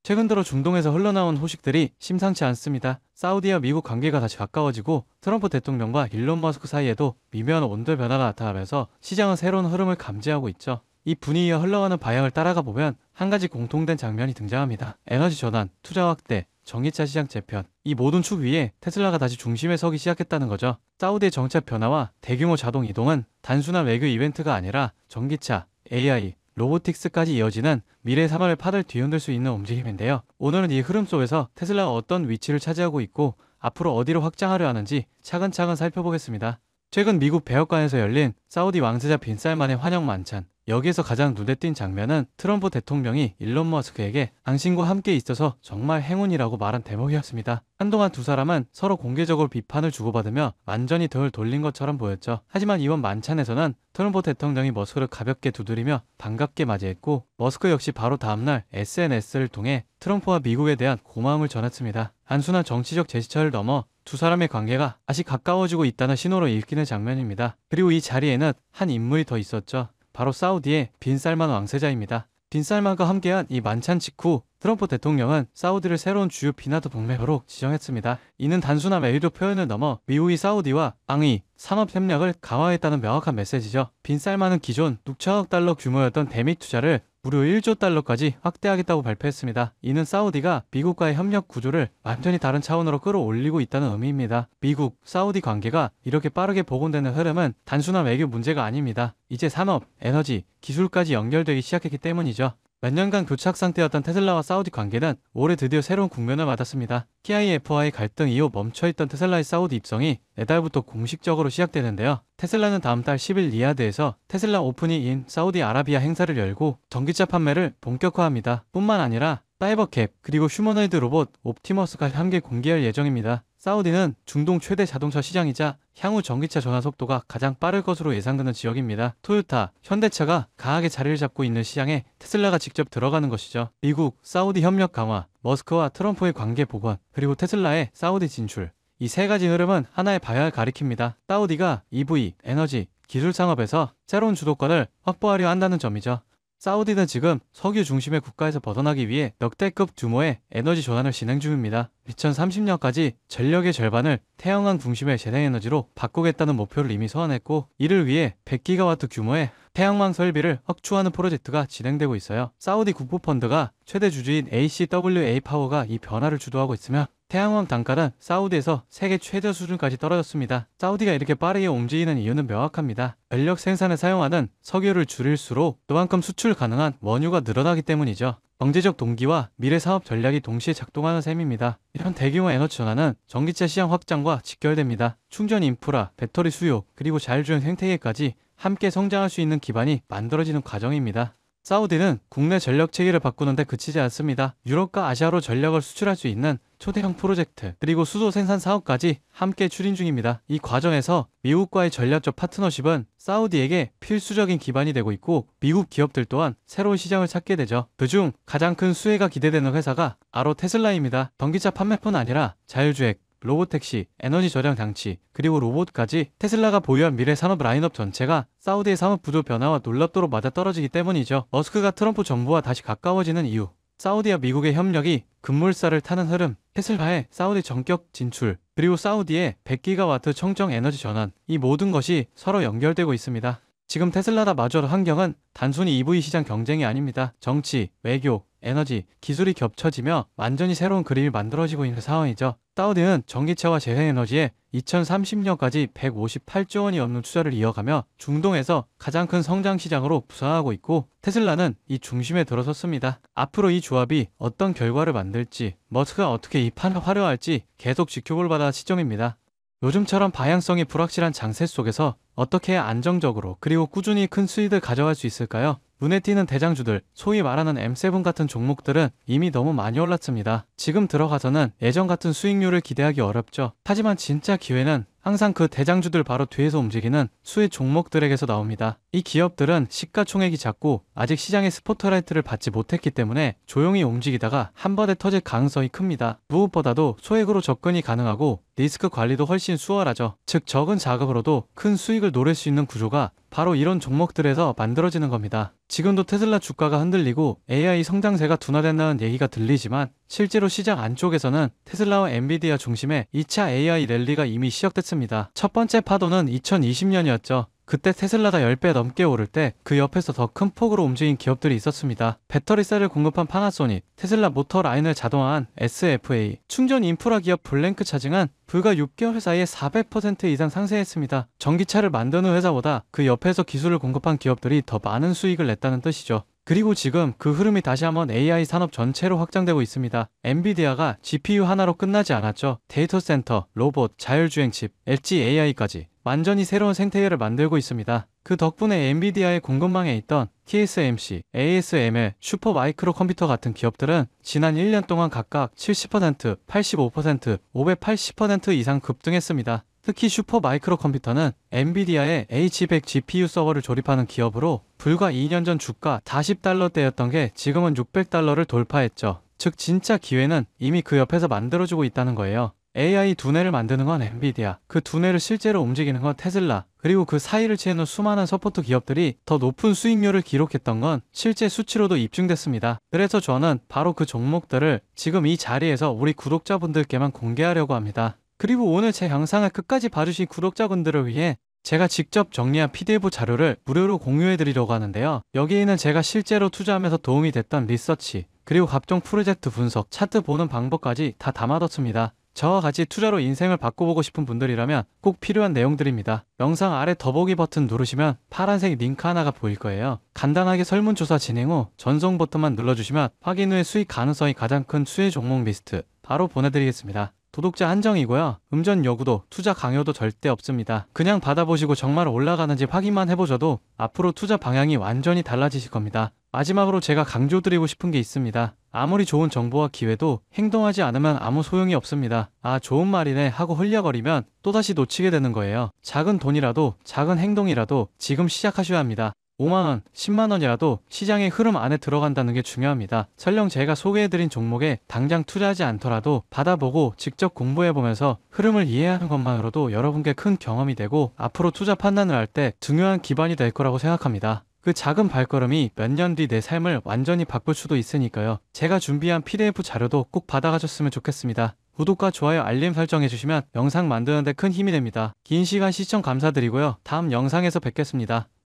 최근 들어 중동에서 흘러나온 소식들이 심상치 않습니다. 사우디와 미국 관계가 다시 가까워지고 트럼프 대통령과 일론 머스크 사이에도 미묘한 온도 변화가 나타나면서 시장은 새로운 흐름을 감지하고 있죠. 이 분위기가 흘러가는 방향을 따라가 보면 한 가지 공통된 장면이 등장합니다. 에너지 전환, 투자 확대, 전기차 시장 재편. 이 모든 축 위에 테슬라가 다시 중심에 서기 시작했다는 거죠. 사우디의 정책 변화와 대규모 자동 이동은 단순한 외교 이벤트가 아니라 전기차, AI, 로보틱스까지 이어지는 미래 산업의 판을 뒤흔들 수 있는 움직임인데요. 오늘은 이 흐름 속에서 테슬라가 어떤 위치를 차지하고 있고 앞으로 어디로 확장하려 하는지 차근차근 살펴보겠습니다. 최근 미국 백악관에서 열린 사우디 왕세자 빈살만의 환영 만찬. 여기에서 가장 눈에 띈 장면은 트럼프 대통령이 일론 머스크에게 당신과 함께 있어서 정말 행운이라고 말한 대목이었습니다. 한동안 두 사람은 서로 공개적으로 비판을 주고받으며 완전히 등을 돌린 것처럼 보였죠. 하지만 이번 만찬에서는 트럼프 대통령이 머스크를 가볍게 두드리며 반갑게 맞이했고, 머스크 역시 바로 다음날 SNS를 통해 트럼프와 미국에 대한 고마움을 전했습니다. 단순한 정치적 제스처를 넘어 두 사람의 관계가 아직 가까워지고 있다는 신호로 읽히는 장면입니다. 그리고 이 자리에는 한 인물이 더 있었죠. 바로 사우디의 빈살만 왕세자입니다. 빈살만과 함께한 이 만찬 직후 트럼프 대통령은 사우디를 새로운 주요 비나드 동맹으로 지정했습니다. 이는 단순한 외교 표현을 넘어 미국이 사우디와 방위, 산업 협력을 강화했다는 명확한 메시지죠. 빈살만은 기존 6천억 달러 규모였던 대미 투자를 무려 1조 달러까지 확대하겠다고 발표했습니다. 이는 사우디가 미국과의 협력 구조를 완전히 다른 차원으로 끌어올리고 있다는 의미입니다. 미국, 사우디 관계가 이렇게 빠르게 복원되는 흐름은 단순한 외교 문제가 아닙니다. 이제 산업, 에너지, 기술까지 연결되기 시작했기 때문이죠. 몇 년간 교착 상태였던 테슬라와 사우디 관계는 올해 드디어 새로운 국면을 맞았습니다. PIF와의 갈등 이후 멈춰있던 테슬라의 사우디 입성이 내달부터 공식적으로 시작되는데요. 테슬라는 다음 달 10일 리야드에서 테슬라 오픈이 인 사우디아라비아 행사를 열고 전기차 판매를 본격화합니다. 뿐만 아니라 사이버캡 그리고 휴머노이드 로봇 옵티머스까지 함께 공개할 예정입니다. 사우디는 중동 최대 자동차 시장이자 향후 전기차 전환 속도가 가장 빠를 것으로 예상되는 지역입니다. 토요타, 현대차가 강하게 자리를 잡고 있는 시장에 테슬라가 직접 들어가는 것이죠. 미국, 사우디 협력 강화, 머스크와 트럼프의 관계 복원, 그리고 테슬라의 사우디 진출. 이 세 가지 흐름은 하나의 방향을 가리킵니다. 사우디가 EV, 에너지, 기술 산업에서 새로운 주도권을 확보하려 한다는 점이죠. 사우디는 지금 석유 중심의 국가에서 벗어나기 위해 역대급 규모의 에너지 전환을 진행 중입니다. 2030년까지 전력의 절반을 태양광 중심의 재생에너지로 바꾸겠다는 목표를 이미 서원했고, 이를 위해 100기가와트 규모의 태양광 설비를 확충하는 프로젝트가 진행되고 있어요. 사우디 국부펀드가 최대 주주인 ACWA 파워가 이 변화를 주도하고 있으며, 태양광 단가는 사우디에서 세계 최저 수준까지 떨어졌습니다. 사우디가 이렇게 빠르게 움직이는 이유는 명확합니다. 전력 생산에 사용하는 석유를 줄일수록 그만큼 수출 가능한 원유가 늘어나기 때문이죠. 경제적 동기와 미래 사업 전략이 동시에 작동하는 셈입니다. 이런 대규모 에너지 전환은 전기차 시장 확장과 직결됩니다. 충전 인프라, 배터리 수요, 그리고 자율주행 생태계까지 함께 성장할 수 있는 기반이 만들어지는 과정입니다. 사우디는 국내 전력 체계를 바꾸는데 그치지 않습니다. 유럽과 아시아로 전력을 수출할 수 있는 초대형 프로젝트, 그리고 수소 생산 사업까지 함께 추진 중입니다. 이 과정에서 미국과의 전략적 파트너십은 사우디에게 필수적인 기반이 되고 있고, 미국 기업들 또한 새로운 시장을 찾게 되죠. 그중 가장 큰 수혜가 기대되는 회사가 바로 테슬라입니다. 전기차 판매뿐 아니라 자율주행, 로보택시, 에너지 절약 장치, 그리고 로봇까지 테슬라가 보유한 미래 산업 라인업 전체가 사우디의 산업 구조 변화와 놀랍도록 맞아떨어지기 때문이죠. 머스크가 트럼프 정부와 다시 가까워지는 이유, 사우디와 미국의 협력이 급물살을 타는 흐름, 테슬라의 사우디 전격 진출, 그리고 사우디의 100기가와트 청정 에너지 전환, 이 모든 것이 서로 연결되고 있습니다. 지금 테슬라나 마저로 환경은 단순히 EV 시장 경쟁이 아닙니다. 정치, 외교, 에너지, 기술이 겹쳐지며 완전히 새로운 그림이 만들어지고 있는 상황이죠. 사우디는 전기차와 재생에너지에 2030년까지 158조 원이 넘는 투자를 이어가며 중동에서 가장 큰 성장 시장으로 부상하고 있고, 테슬라는 이 중심에 들어섰습니다. 앞으로 이 조합이 어떤 결과를 만들지, 머스크가 어떻게 이 판을 활용할지 계속 지켜볼 만한 시점입니다. 요즘처럼 방향성이 불확실한 장세 속에서 어떻게 해야 안정적으로 그리고 꾸준히 큰 수익을 가져갈 수 있을까요? 눈에 띄는 대장주들, 소위 말하는 M7 같은 종목들은 이미 너무 많이 올랐습니다. 지금 들어가서는 예전 같은 수익률을 기대하기 어렵죠. 하지만 진짜 기회는 항상 그 대장주들 바로 뒤에서 움직이는 수혜 종목들에게서 나옵니다. 이 기업들은 시가총액이 작고 아직 시장의 스포트라이트를 받지 못했기 때문에 조용히 움직이다가 한 번에 터질 가능성이 큽니다. 무엇보다도 소액으로 접근이 가능하고 리스크 관리도 훨씬 수월하죠. 즉 적은 자금으로도 큰 수익을 노릴 수 있는 구조가 바로 이런 종목들에서 만들어지는 겁니다. 지금도 테슬라 주가가 흔들리고 AI 성장세가 둔화된다는 얘기가 들리지만 실제로 시장 안쪽에서는 테슬라와 엔비디아 중심의 2차 AI 랠리가 이미 시작됐습니다. 첫 번째 파도는 2020년이었죠. 그때 테슬라가 10배 넘게 오를 때 그 옆에서 더 큰 폭으로 움직인 기업들이 있었습니다. 배터리셀을 공급한 파나소닉, 테슬라 모터 라인을 자동화한 SFA, 충전 인프라 기업 블랭크 차징은 불과 6개월 사이에 400% 이상 상승했습니다. 전기차를 만드는 회사보다 그 옆에서 기술을 공급한 기업들이 더 많은 수익을 냈다는 뜻이죠. 그리고 지금 그 흐름이 다시 한번 AI 산업 전체로 확장되고 있습니다. 엔비디아가 GPU 하나로 끝나지 않았죠. 데이터 센터, 로봇, 자율주행 칩, 엣지 AI까지 완전히 새로운 생태계를 만들고 있습니다. 그 덕분에 엔비디아의 공급망에 있던 TSMC, ASML, 슈퍼마이크로 컴퓨터 같은 기업들은 지난 1년 동안 각각 70%, 85%, 580% 이상 급등했습니다. 특히 슈퍼마이크로 컴퓨터는 엔비디아의 H100 GPU 서버를 조립하는 기업으로 불과 2년 전 주가 40달러대였던 게 지금은 600달러를 돌파했죠. 즉 진짜 기회는 이미 그 옆에서 만들어주고 있다는 거예요. AI 두뇌를 만드는 건 엔비디아, 그 두뇌를 실제로 움직이는 건 테슬라, 그리고 그 사이를 채우는 수많은 서포트 기업들이 더 높은 수익률을 기록했던 건 실제 수치로도 입증됐습니다. 그래서 저는 바로 그 종목들을 지금 이 자리에서 우리 구독자분들께만 공개하려고 합니다. 그리고 오늘 제 영상을 끝까지 봐주신 구독자분들을 위해 제가 직접 정리한 PDF 자료를 무료로 공유해드리려고 하는데요. 여기에는 제가 실제로 투자하면서 도움이 됐던 리서치, 그리고 각종 프로젝트 분석, 차트 보는 방법까지 다 담아뒀습니다. 저와 같이 투자로 인생을 바꿔보고 싶은 분들이라면 꼭 필요한 내용들입니다. 영상 아래 더보기 버튼 누르시면 파란색 링크 하나가 보일 거예요. 간단하게 설문조사 진행 후 전송 버튼만 눌러주시면 확인 후에 수익 가능성이 가장 큰 수혜 종목 리스트 바로 보내드리겠습니다. 도독자 한정이고요. 음전 요구도 투자 강요도 절대 없습니다. 그냥 받아보시고 정말 올라가는지 확인만 해보셔도 앞으로 투자 방향이 완전히 달라지실 겁니다. 마지막으로 제가 강조드리고 싶은 게 있습니다. 아무리 좋은 정보와 기회도 행동하지 않으면 아무 소용이 없습니다. 아, 좋은 말이네 하고 흘려거리면 또다시 놓치게 되는 거예요. 작은 돈이라도 작은 행동이라도 지금 시작하셔야 합니다. 5만원, 10만원이라도 시장의 흐름 안에 들어간다는 게 중요합니다. 설령 제가 소개해드린 종목에 당장 투자하지 않더라도 받아보고 직접 공부해보면서 흐름을 이해하는 것만으로도 여러분께 큰 경험이 되고 앞으로 투자 판단을 할 때 중요한 기반이 될 거라고 생각합니다. 그 작은 발걸음이 몇 년 뒤 내 삶을 완전히 바꿀 수도 있으니까요. 제가 준비한 PDF 자료도 꼭 받아가셨으면 좋겠습니다. 구독과 좋아요, 알림 설정해주시면 영상 만드는 데 큰 힘이 됩니다. 긴 시간 시청 감사드리고요. 다음 영상에서 뵙겠습니다.